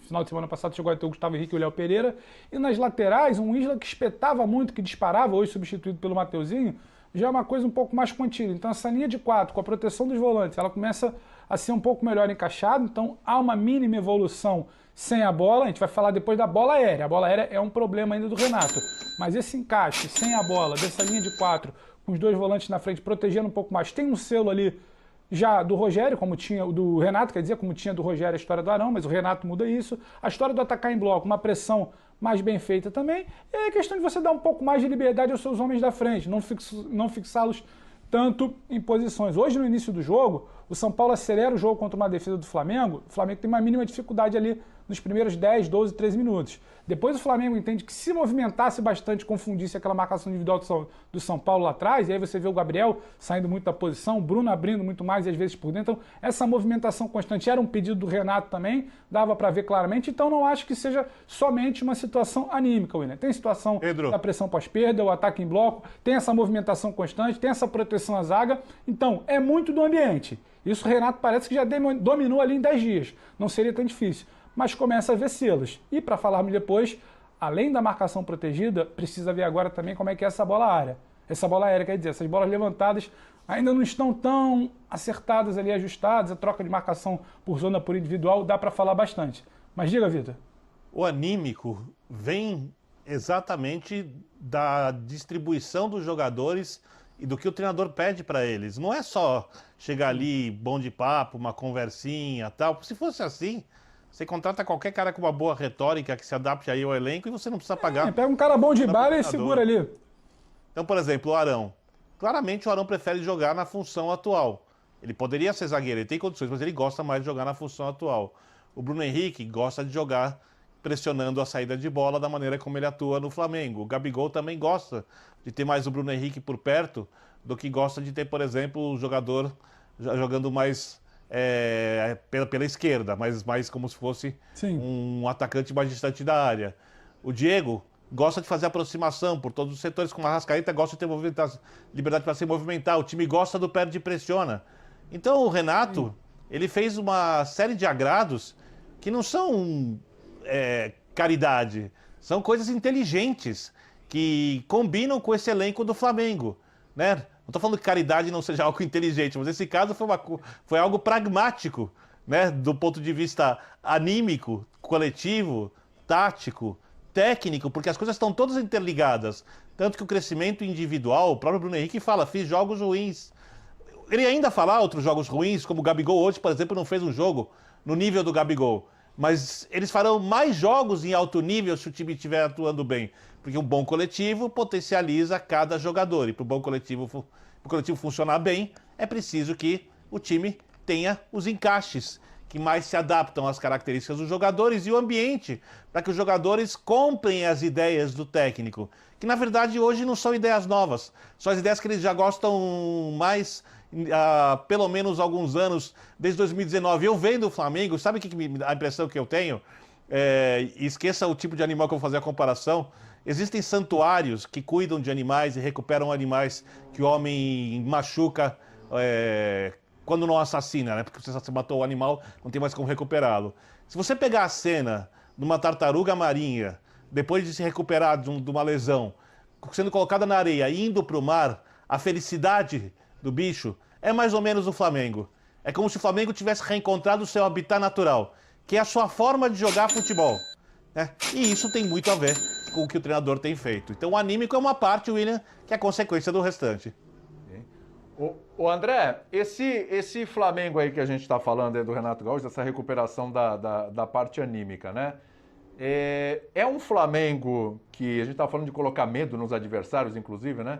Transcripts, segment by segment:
final de semana passado chegou a ter o Gustavo Henrique e o Léo Pereira. E nas laterais, um Isla que espetava muito, que disparava, hoje substituído pelo Mateuzinho, já é uma coisa um pouco mais contida. Então essa linha de 4, com a proteção dos volantes, ela começa a ser um pouco melhor encaixada. Então há uma mínima evolução sem a bola. A gente vai falar depois da bola aérea. A bola aérea é um problema ainda do Renato. Mas esse encaixe sem a bola, dessa linha de 4, com os dois volantes na frente, protegendo um pouco mais. Tem um selo ali já do Rogério, como tinha o do Renato, quer dizer, como tinha do Rogério a história do Arão, mas o Renato muda isso. A história do atacar em bloco, uma pressão mais bem feita também. E é questão de você dar um pouco mais de liberdade aos seus homens da frente, não fixá-los tanto em posições. Hoje, no início do jogo, o São Paulo acelera o jogo contra uma defesa do Flamengo. O Flamengo tem uma mínima dificuldade ali nos primeiros 10, 12, 13 minutos. Depois o Flamengo entende que se movimentasse bastante, confundisse aquela marcação individual do São Paulo lá atrás, e aí você vê o Gabriel saindo muito da posição, o Bruno abrindo muito mais e às vezes por dentro. Então, essa movimentação constante era um pedido do Renato também, dava para ver claramente. Então, não acho que seja somente uma situação anímica, William. Tem situação da pressão pós-perda, o ataque em bloco, tem essa movimentação constante, tem essa proteção à zaga. Então, é muito do ambiente. Isso o Renato parece que já dominou ali em 10 dias. Não seria tão difícil. Mas começa a ver selos. E para falarmos depois, além da marcação protegida, precisa ver agora também como é que é essa bola aérea. Essa bola aérea, quer dizer, essas bolas levantadas ainda não estão tão acertadas ali, ajustadas, a troca de marcação por zona por individual, dá para falar bastante. Mas diga, Vitor. O anímico vem exatamente da distribuição dos jogadores e do que o treinador pede para eles. Não é só chegar ali, bom de papo, uma conversinha, tal. Se fosse assim, você contrata qualquer cara com uma boa retórica que se adapte aí ao elenco e você não precisa pagar. Pega um cara bom de bala e segura ali. Então, por exemplo, o Arão. Claramente o Arão prefere jogar na função atual. Ele poderia ser zagueiro, ele tem condições, mas ele gosta mais de jogar na função atual. O Bruno Henrique gosta de jogar pressionando a saída de bola da maneira como ele atua no Flamengo. O Gabigol também gosta de ter mais o Bruno Henrique por perto do que gosta de ter, por exemplo, o jogador jogando mais pela esquerda, mas mais como se fosse um atacante mais distante da área. O Diego gosta de fazer aproximação por todos os setores, como a Arrascaeta gosta de ter liberdade para se movimentar. O time gosta do perde e pressiona. Então o Renato, ele fez uma série de agrados que não são caridade, são coisas inteligentes que combinam com esse elenco do Flamengo, né? Não estou falando que caridade não seja algo inteligente, mas nesse caso foi algo pragmático, né? Do ponto de vista anímico, coletivo, tático, técnico, porque as coisas estão todas interligadas. Tanto que o crescimento individual, o próprio Bruno Henrique fala, fiz jogos ruins. Ele ainda fala outros jogos ruins, como o Gabigol hoje, por exemplo, não fez um jogo no nível do Gabigol. Mas eles farão mais jogos em alto nível se o time estiver atuando bem. Porque um bom coletivo potencializa cada jogador. E para o bom coletivo funcionar bem, é preciso que o time tenha os encaixes que mais se adaptam às características dos jogadores e o ambiente, para que os jogadores comprem as ideias do técnico. Que, na verdade, hoje não são ideias novas. São as ideias que eles já gostam mais há pelo menos alguns anos, desde 2019. Eu vendo o Flamengo, sabe a impressão que eu tenho? Esqueça o tipo de animal que eu vou fazer a comparação. Existem santuários que cuidam de animais e recuperam animais que o homem machuca quando não assassina, né? Porque você matou o animal, não tem mais como recuperá-lo. Se você pegar a cena de uma tartaruga marinha, depois de se recuperar de uma lesão, sendo colocada na areia e indo para o mar, a felicidade do bicho é mais ou menos o Flamengo. É como se o Flamengo tivesse reencontrado o seu habitat natural, que é a sua forma de jogar futebol, né? E isso tem muito a ver com o que o treinador tem feito. Então o anímico é uma parte, William, que é a consequência do restante. O André, esse Flamengo aí que a gente está falando do Renato Gaúcho, essa recuperação da parte anímica, né? É um Flamengo que a gente está falando de colocar medo nos adversários, inclusive, né?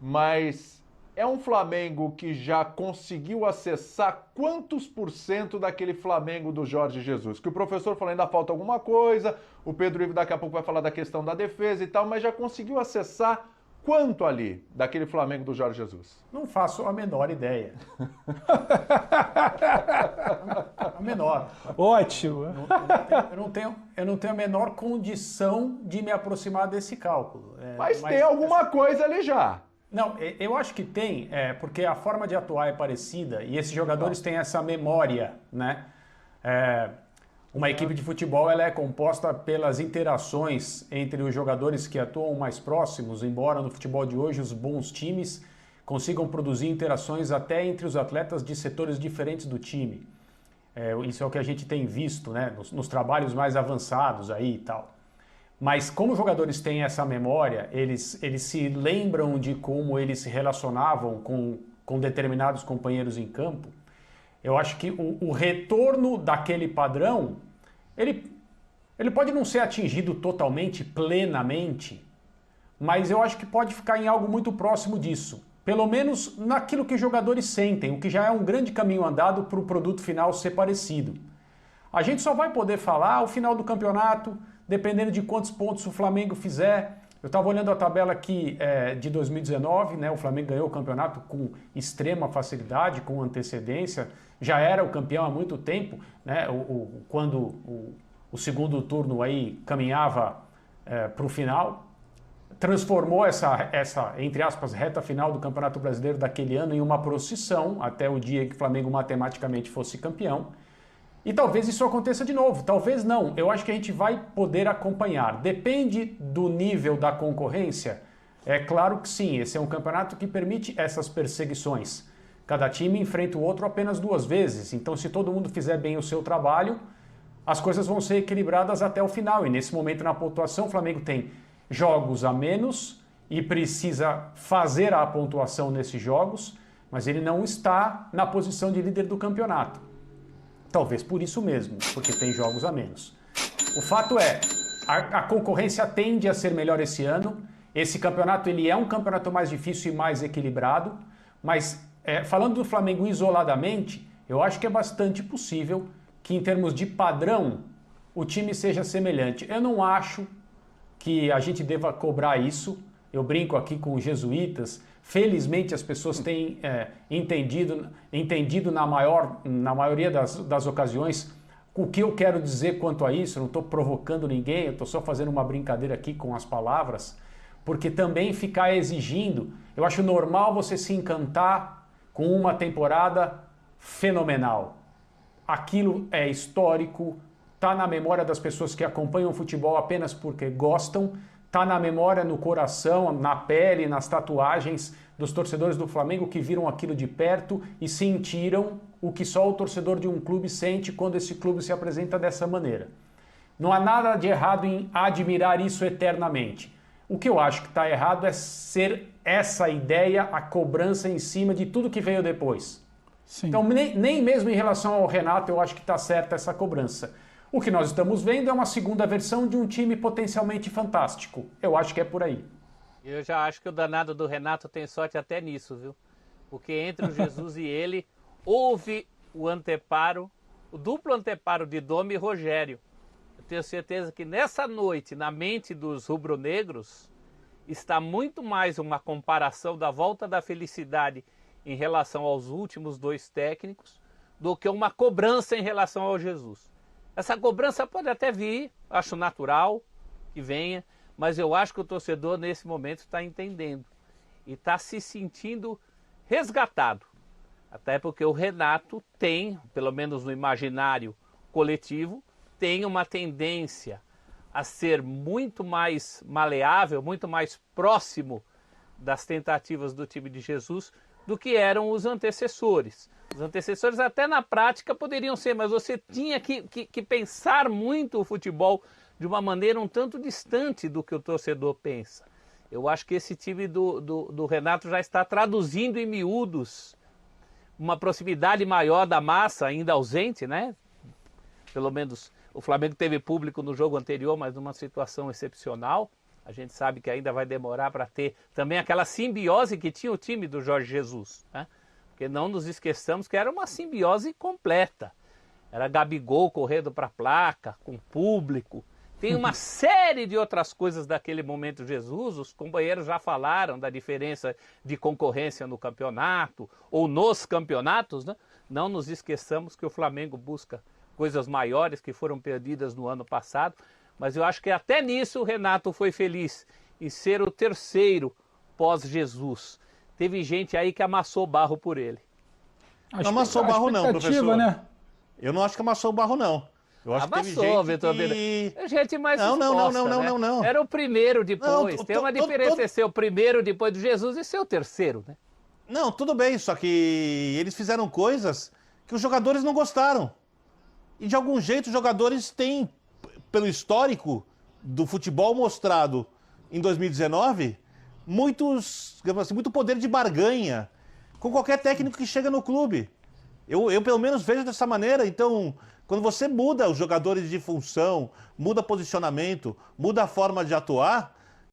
Mas é um Flamengo que já conseguiu acessar quantos % daquele Flamengo do Jorge Jesus? Que o professor falou, ainda falta alguma coisa, o Pedro Ivo daqui a pouco vai falar da questão da defesa e tal, mas já conseguiu acessar quanto ali daquele Flamengo do Jorge Jesus? Não faço a menor ideia. A menor. Ótimo. Eu não tenho a menor condição de me aproximar desse cálculo. Mas tem alguma coisa ali já. Não, eu acho que tem, porque a forma de atuar é parecida e esses jogadores têm essa memória, né? Uma equipe de futebol ela é composta pelas interações entre os jogadores que atuam mais próximos, embora no futebol de hoje os bons times consigam produzir interações até entre os atletas de setores diferentes do time. Isso é o que a gente tem visto, né, nos trabalhos mais avançados aí e tal. Mas como os jogadores têm essa memória, eles se lembram de como eles se relacionavam com determinados companheiros em campo, eu acho que o retorno daquele padrão, ele pode não ser atingido totalmente, plenamente, mas eu acho que pode ficar em algo muito próximo disso. Pelo menos naquilo que os jogadores sentem, o que já é um grande caminho andado para o produto final ser parecido. A gente só vai poder falar ao final do campeonato, dependendo de quantos pontos o Flamengo fizer. Eu estava olhando a tabela aqui de 2019, né? O Flamengo ganhou o campeonato com extrema facilidade, com antecedência, já era o campeão há muito tempo, né? Quando o segundo turno aí caminhava para o final, transformou essa, entre aspas, reta final do Campeonato Brasileiro daquele ano em uma procissão, até o dia que o Flamengo matematicamente fosse campeão. E talvez isso aconteça de novo, talvez não. Eu acho que a gente vai poder acompanhar. Depende do nível da concorrência? É claro que sim, esse é um campeonato que permite essas perseguições. Cada time enfrenta o outro apenas 2 vezes, então se todo mundo fizer bem o seu trabalho, as coisas vão ser equilibradas até o final. E nesse momento na pontuação o Flamengo tem jogos a menos e precisa fazer a pontuação nesses jogos, mas ele não está na posição de líder do campeonato. Talvez por isso mesmo, porque tem jogos a menos. O fato é, a concorrência tende a ser melhor esse ano. Esse campeonato ele é um campeonato mais difícil e mais equilibrado, mas falando do Flamengo isoladamente, eu acho que é bastante possível que em termos de padrão o time seja semelhante. Eu não acho que a gente deva cobrar isso. Eu brinco aqui com os jesuítas. Felizmente as pessoas têm entendido na maioria das ocasiões o que eu quero dizer quanto a isso. Eu não estou provocando ninguém, eu estou só fazendo uma brincadeira aqui com as palavras, porque também ficar exigindo, eu acho normal você se encantar com uma temporada fenomenal. Aquilo é histórico, está na memória das pessoas que acompanham o futebol apenas porque gostam, está na memória, no coração, na pele, nas tatuagens dos torcedores do Flamengo que viram aquilo de perto e sentiram o que só o torcedor de um clube sente quando esse clube se apresenta dessa maneira. Não há nada de errado em admirar isso eternamente. O que eu acho que está errado é ser essa ideia, a cobrança em cima de tudo que veio depois. Sim. Então, nem mesmo em relação ao Renato eu acho que está certa essa cobrança. O que nós estamos vendo é uma segunda versão de um time potencialmente fantástico. Eu acho que é por aí. Eu já acho que o danado do Renato tem sorte até nisso, viu? Porque entre o Jesus e ele, houve o anteparo, o duplo anteparo de Dome e Rogério. Eu tenho certeza que nessa noite, na mente dos rubro-negros, está muito mais uma comparação da volta da felicidade em relação aos últimos 2 técnicos do que uma cobrança em relação ao Jesus. Essa cobrança pode até vir, acho natural que venha, mas eu acho que o torcedor nesse momento está entendendo e está se sentindo resgatado. Até porque o Renato tem, pelo menos no imaginário coletivo, tem uma tendência a ser muito mais maleável, muito mais próximo das tentativas do time de Jesus do que eram os antecessores. Os antecessores até na prática poderiam ser, mas você tinha que pensar muito o futebol de uma maneira um tanto distante do que o torcedor pensa. Eu acho que esse time do Renato já está traduzindo em miúdos uma proximidade maior da massa, ainda ausente, né? Pelo menos o Flamengo teve público no jogo anterior, mas numa situação excepcional. A gente sabe que ainda vai demorar para ter também aquela simbiose que tinha o time do Jorge Jesus, né? Porque não nos esqueçamos que era uma simbiose completa. Era Gabigol correndo para a placa, com público. Tem uma série de outras coisas daquele momento Jesus. Os companheiros já falaram da diferença de concorrência no campeonato ou nos campeonatos, né? Não nos esqueçamos que o Flamengo busca coisas maiores que foram perdidas no ano passado. Mas eu acho que até nisso o Renato foi feliz em ser o terceiro pós-Jesus. Teve gente aí que amassou barro por ele. Não amassou barro não, professor. Né? Eu não acho que amassou barro não. Eu acho que teve Amassou, gente Vitor que... Bira. Gente mais Não, exposta, né? não. Era o primeiro depois. Não, Tem uma diferença em ser o primeiro depois do Jesus e ser o terceiro, né? Não, tudo bem, só que eles fizeram coisas que os jogadores não gostaram. E de algum jeito os jogadores têm, pelo histórico do futebol mostrado em 2019, muito poder de barganha com qualquer técnico que chega no clube. Eu pelo menos vejo dessa maneira. Então, quando você muda os jogadores de função, muda posicionamento, muda a forma de atuar,